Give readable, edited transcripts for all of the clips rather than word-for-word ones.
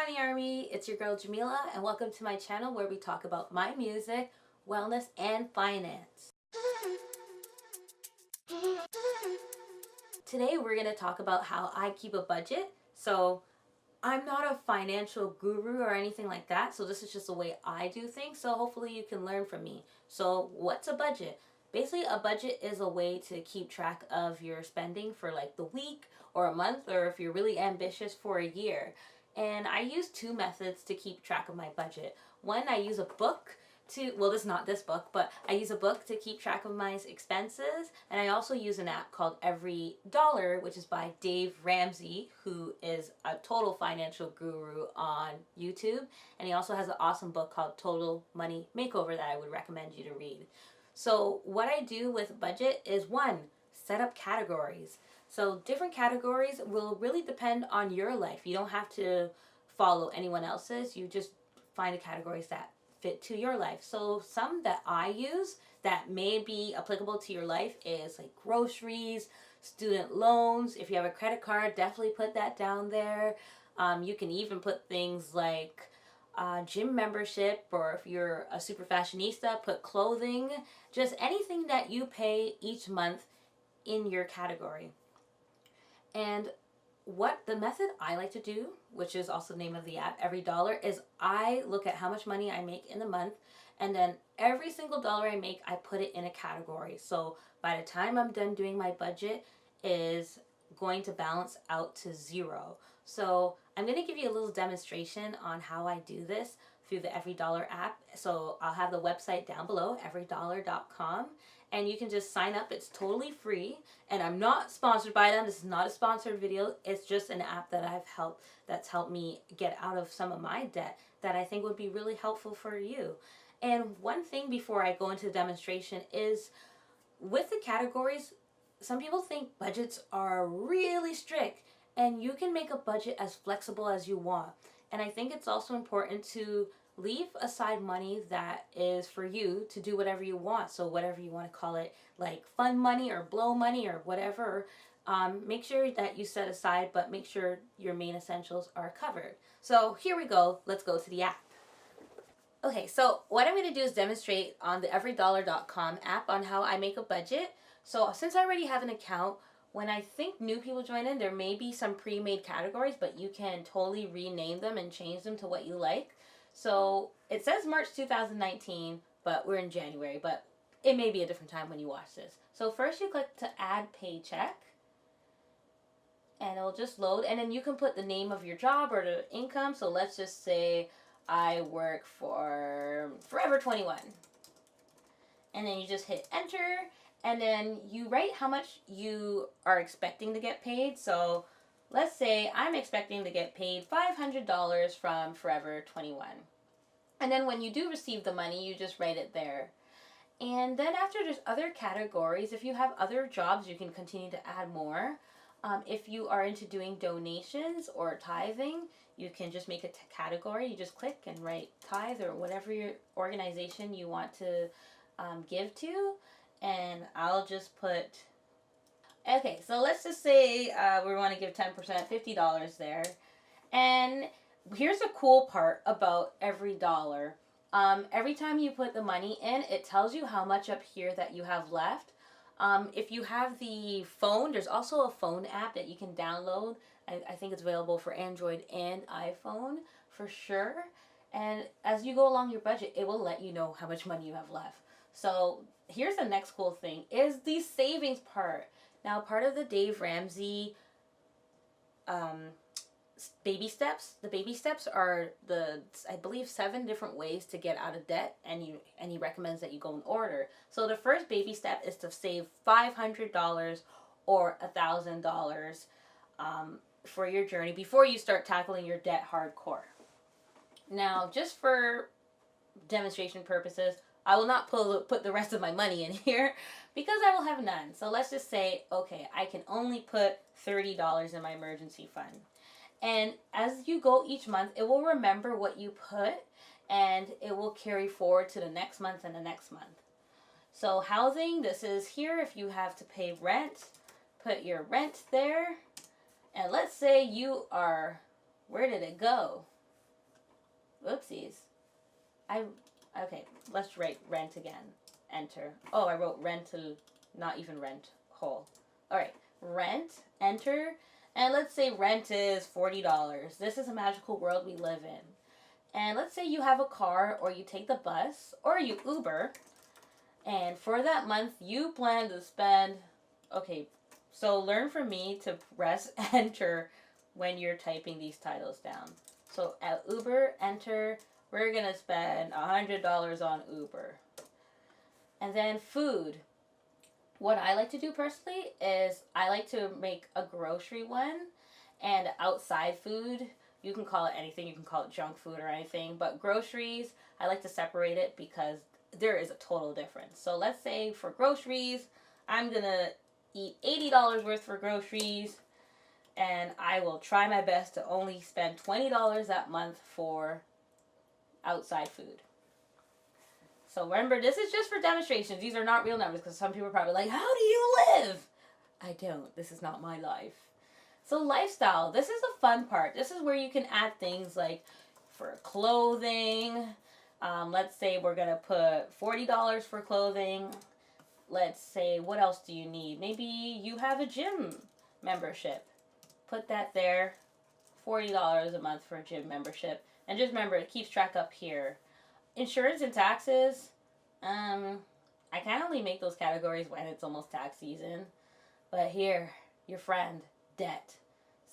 Honey Army, it's your girl Jamila, and welcome to my channel where we talk about my music, wellness, and finance. Today we're going to talk about how I keep a budget. So I'm not a financial guru or anything like that, so this is just the way I do things, so hopefully you can learn from me. So what's a budget? Basically, a budget is a way to keep track of your spending for like the week or a month, or if you're really ambitious, for a year. And I use two methods to keep track of my budget. One, I use a book to, well, this is not this book, but I use a book to keep track of my expenses. And I also use an app called Everydollar, which is by Dave Ramsey, who is a total financial guru on YouTube. And he also has an awesome book called Total Money Makeover that I would recommend you to read. So what I do with budget is, one, set up categories. So different categories will really depend on your life. You don't have to follow anyone else's. You just find the categories that fit to your life. So some that I use that may be applicable to your life is like groceries, student loans. If you have a credit card, definitely put that down there. You can even put things like gym membership, or if you're a super fashionista, put clothing. Just anything that you pay each month in your category. And what the method I like to do, which is also the name of the app, Everydollar, is I look at how much money I make in the month, and then every single dollar I make, I put it in a category. So by the time I'm done doing my budget, is going to balance out to zero. So I'm going to give you a little demonstration on how I do this through the Everydollar app. So I'll have the website down below, everydollar.com. And you can just sign up. It's totally free, and I'm not sponsored by them. This is not a sponsored video. It's just an app that that's helped me get out of some of my debt that I think would be really helpful for you. And one thing before I go into the demonstration is, with the categories, some people think budgets are really strict, and you can make a budget as flexible as you want. And I think it's also important to leave aside money that is for you to do whatever you want. So whatever you want to call it, like fun money or blow money or whatever, make sure that you set aside, but make sure your main essentials are covered. So here we go. Let's go to the app. Okay, so what I'm going to do is demonstrate on the everydollar.com app on how I make a budget. So since I already have an account, when I think new people join in, there may be some pre-made categories, but you can totally rename them and change them to what you like. So it says March 2019, but we're in January, but it may be a different time when you watch this. So first you click to add Paycheck, and it'll just load, and then you can put the name of your job or the income. So let's just say I work for Forever 21. And then you just hit enter, and then you write how much you are expecting to get paid. So let's say I'm expecting to get paid $500 from Forever 21. And then when you do receive the money, you just write it there. And then after, there's other categories. If you have other jobs, you can continue to add more. If you are into doing donations or tithing, you can just make a category. You just click and write tithe or whatever your organization you want to give to. And I'll just put, okay, so let's just say we want to give 10%, $50 there. And here's the cool part about Everydollar. Every time you put the money in, it tells you how much up here that you have left. If you have the phone, there's also a phone app that you can download. I think it's available for Android and iPhone for sure. And as you go along your budget, it will let you know how much money you have left. So here's the next cool thing, is the savings part. Now, part of the Dave Ramsey baby steps, the baby steps are I believe 7 different ways to get out of debt, and he recommends that you go in order. So the first baby step is to save $500 or $1,000 for your journey before you start tackling your debt hardcore. Now, just for demonstration purposes, I will not put the rest of my money in here because I will have none. So let's just say, okay, I can only put $30 in my emergency fund. And as you go each month, it will remember what you put, and it will carry forward to the next month and the next month. So housing, this is here. If you have to pay rent, put your rent there. And let's say you are, where did it go? Oopsies. Okay, let's write rent again. Enter. Oh, I wrote rental, not even rent, whole. All right, rent, enter, and let's say rent is $40. This is a magical world we live in. And let's say you have a car, or you take the bus, or you Uber, and for that month you plan to spend, okay, so learn from me to press enter when you're typing these titles down. So at Uber, enter, we're going to spend $100 on Uber. And then food. What I like to do personally is I like to make a grocery one and outside food. You can call it anything. You can call it junk food or anything. But groceries, I like to separate it because there is a total difference. So let's say for groceries, I'm going to eat $80 worth for groceries. And I will try my best to only spend $20 that month for outside food. So remember, this is just for demonstrations. These are not real numbers because some people are probably like, how do you live? I don't. This is not my life. So lifestyle. This is the fun part. This is where you can add things like for clothing. Let's say we're going to put $40 for clothing. Let's say, what else do you need? Maybe you have a gym membership. Put that there. $40 a month for a gym membership. And just remember, it keeps track up here. Insurance and taxes, I can only make those categories when it's almost tax season. But here, your friend, debt.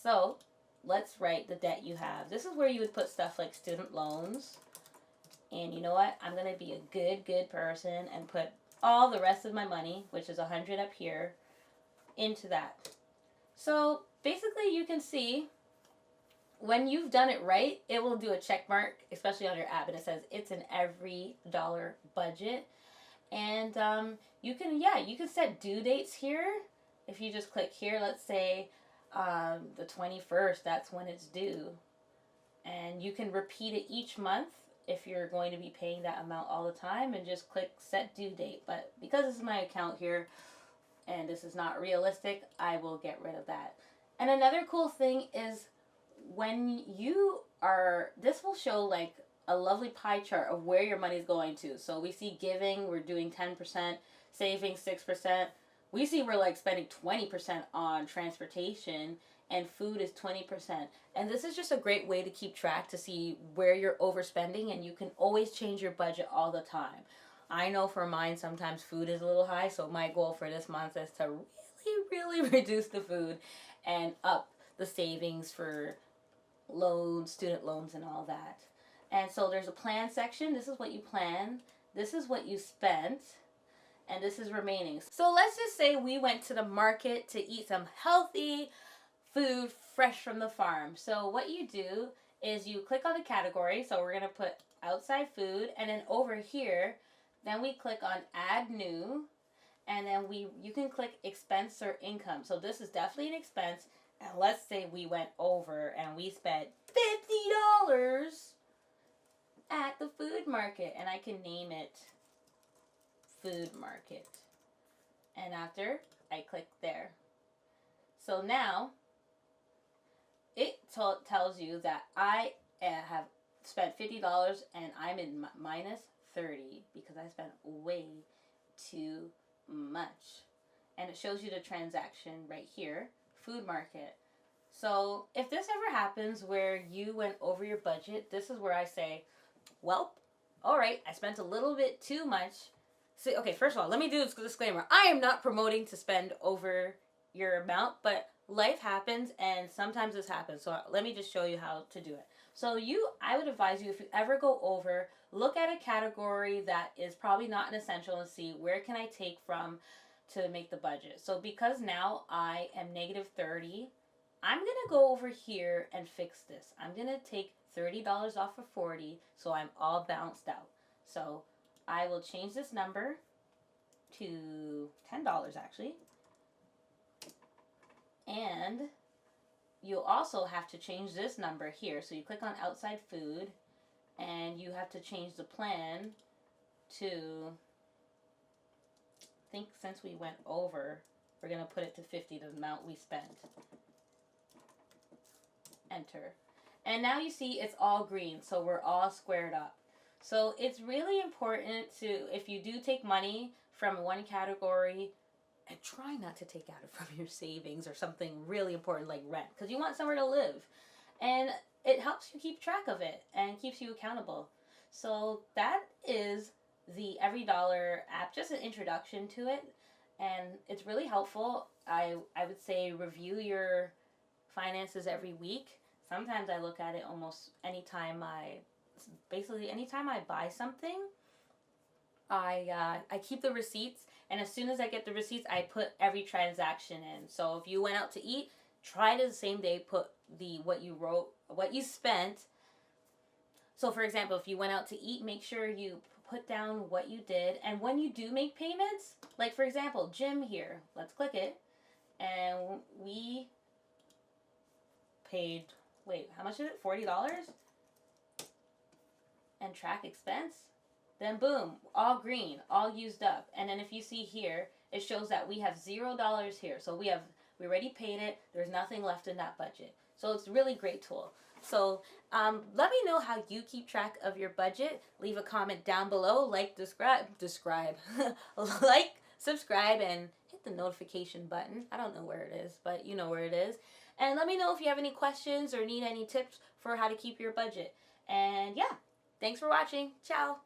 So, let's write the debt you have. This is where you would put stuff like student loans. And you know what? I'm going to be a good person and put all the rest of my money, which is $100 up here, into that. So, basically you can see when you've done it right, it will do a check mark, especially on your app, and it says it's an Everydollar budget. And you can set due dates here. If you just click here, let's say the 21st, that's when it's due. And you can repeat it each month if you're going to be paying that amount all the time, and just click set due date. But because this is my account here and this is not realistic, I will get rid of that. And another cool thing is when you are, this will show like a lovely pie chart of where your money is going to. So we see giving, we're doing 10%, saving 6%. We see we're like spending 20% on transportation, and food is 20%. And this is just a great way to keep track to see where you're overspending, and you can always change your budget all the time. I know for mine, sometimes food is a little high, so my goal for this month is to really reduce the food and up the savings for loans, student loans, and all that. And so there's a plan section. This is what you plan. This is what you spent. And this is remaining. So let's just say we went to the market to eat some healthy food fresh from the farm. So what you do is you click on the category. So we're going to put outside food. And then over here, then we click on add new. And then you can click expense or income. So this is definitely an expense. And let's say we went over and we spent $50 at the food market. And I can name it food market. And after, I click there. So now, it tells you that I have spent $50 and I'm in minus 30 because I spent way too much. And it shows you the transaction right here. Food market. So if this ever happens where you went over your budget, this is where I say, well, all right, I spent a little bit too much. So, okay, first of all, let me do this disclaimer. I am not promoting to spend over your amount, but life happens and sometimes this happens. So let me just show you how to do it. So I would advise you, if you ever go over, look at a category that is probably not an essential and see where can I take from to make the budget. So because now I am negative 30, I'm going to go over here and fix this. I'm going to take $30 off of 40 so I'm all balanced out. So I will change this number to $10 actually. And you'll also have to change this number here. So you click on outside food and you have to change the plan to, I think since we went over, we're going to put it to 50, the amount we spent. Enter. And now you see it's all green, so we're all squared up. So it's really important to, if you do take money from one category, and try not to take out it from your savings or something really important like rent, because you want somewhere to live. And it helps you keep track of it and keeps you accountable. So that is the Everydollar app, just an introduction to it. And it's really helpful. I would say review your finances every week. Sometimes I look at it almost anytime I buy something. I keep the receipts, and as soon as I get the receipts, I put every transaction in. So if you went out to eat, try to the same day put what you spent. So for example, if you went out to eat, make sure you put down what you did, and when you do make payments, like for example, gym here, let's click it, and we paid, wait, how much is it? $40? And track expense. Then boom, all green, all used up. And then if you see here, it shows that we have $0 here. So we already paid it. There's nothing left in that budget. So it's a really great tool. So let me know how you keep track of your budget. Leave a comment down below. Like, like, subscribe, and hit the notification button. I don't know where it is, but you know where it is. And let me know if you have any questions or need any tips for how to keep your budget. And yeah, thanks for watching. Ciao.